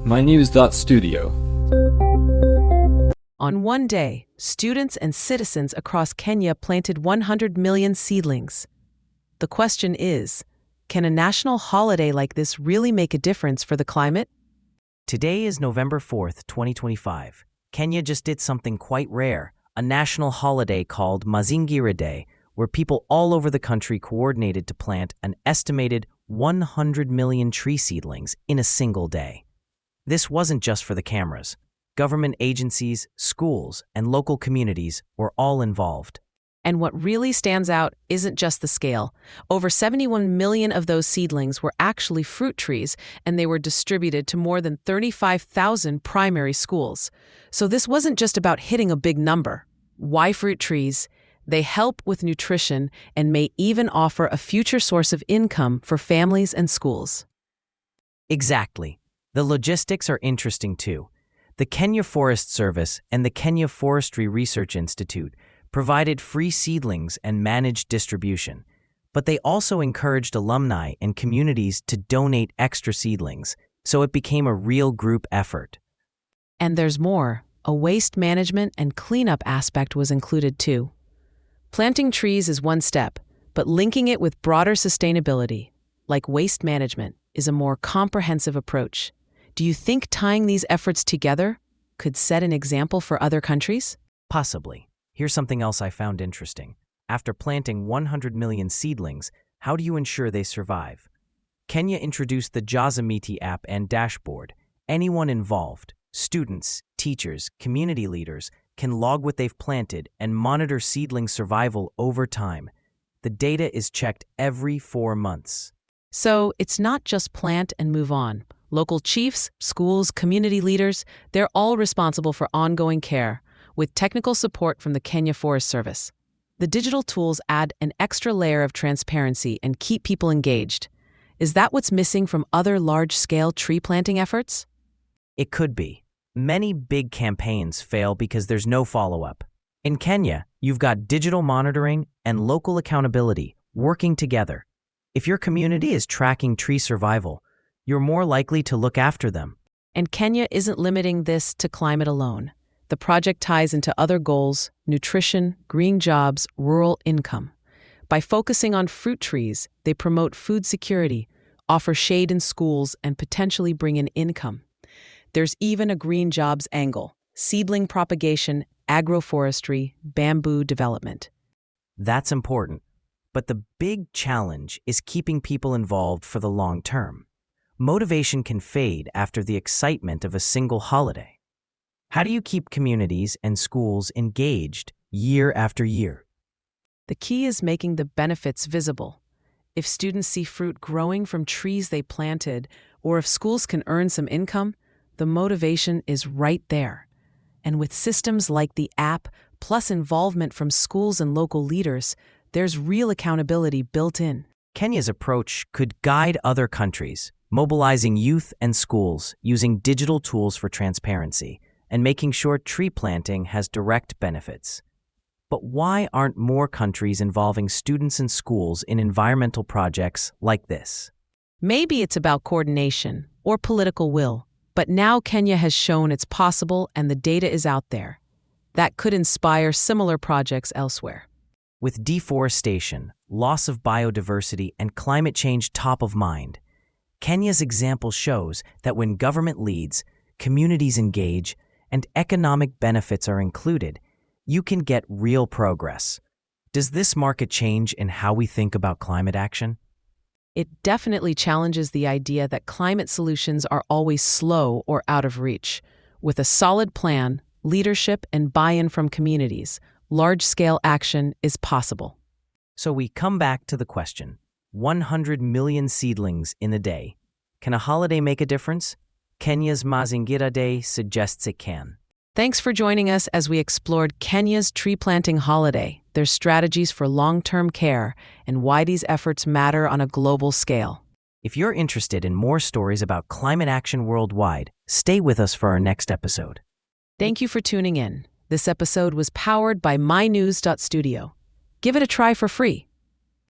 mynews.studio. On one day, students and citizens across Kenya planted 100 million seedlings. The question is, can a national holiday like this really make a difference for the climate? Today is November 4th, 2025. Kenya just did something quite rare, a national holiday called Mazingira Day, where people all over the country coordinated to plant an estimated 100 million tree seedlings in a single day. This wasn't just for the cameras. Government agencies, schools, and local communities were all involved. And what really stands out isn't just the scale. Over 71 million of those seedlings were actually fruit trees, and they were distributed to more than 35,000 primary schools. So this wasn't just about hitting a big number. Why fruit trees? They help with nutrition and may even offer a future source of income for families and schools. Exactly. The logistics are interesting too. The Kenya Forest Service and the Kenya Forestry Research Institute provided free seedlings and managed distribution, but they also encouraged alumni and communities to donate extra seedlings, so it became a real group effort. And there's more. A waste management and cleanup aspect was included too. Planting trees is one step, but linking it with broader sustainability, like waste management, is a more comprehensive approach. Do you think tying these efforts together could set an example for other countries? Possibly. Here's something else I found interesting. After planting 100 million seedlings, how do you ensure they survive? Kenya introduced the Jazamiti app and dashboard. Anyone involved, students, teachers, community leaders, can log what they've planted and monitor seedling survival over time. The data is checked every 4 months. So it's not just plant and move on. Local chiefs, schools, community leaders, they're all responsible for ongoing care, with technical support from the Kenya Forest Service. The digital tools add an extra layer of transparency and keep people engaged. Is that what's missing from other large-scale tree planting efforts? It could be. Many big campaigns fail because there's no follow-up. In Kenya, you've got digital monitoring and local accountability working together. If your community is tracking tree survival, you're more likely to look after them. And Kenya isn't limiting this to climate alone. The project ties into other goals: nutrition, green jobs, rural income. By focusing on fruit trees, they promote food security, offer shade in schools, and potentially bring in income. There's even a green jobs angle: seedling propagation, agroforestry, bamboo development. That's important. But the big challenge is keeping people involved for the long term. Motivation can fade after the excitement of a single holiday. How do you keep communities and schools engaged year after year? The key is making the benefits visible. If students see fruit growing from trees they planted, or if schools can earn some income, the motivation is right there. And with systems like the app, plus involvement from schools and local leaders, there's real accountability built in. Kenya's approach could guide other countries, mobilizing youth and schools using digital tools for transparency, and making sure tree planting has direct benefits. But why aren't more countries involving students and schools in environmental projects like this? Maybe it's about coordination or political will, but now Kenya has shown it's possible and the data is out there. That could inspire similar projects elsewhere. With deforestation, loss of biodiversity, and climate change top of mind, Kenya's example shows that when government leads, communities engage, and economic benefits are included, you can get real progress. Does this mark a change in how we think about climate action? It definitely challenges the idea that climate solutions are always slow or out of reach. With a solid plan, leadership, and buy-in from communities, large-scale action is possible. So we come back to the question, 100 million seedlings in a day. Can a holiday make a difference? Kenya's Mazingira Day suggests it can. Thanks for joining us as we explored Kenya's tree planting holiday, their strategies for long-term care, and why these efforts matter on a global scale. If you're interested in more stories about climate action worldwide, stay with us for our next episode. Thank you for tuning in. This episode was powered by mynews.studio. Give it a try for free.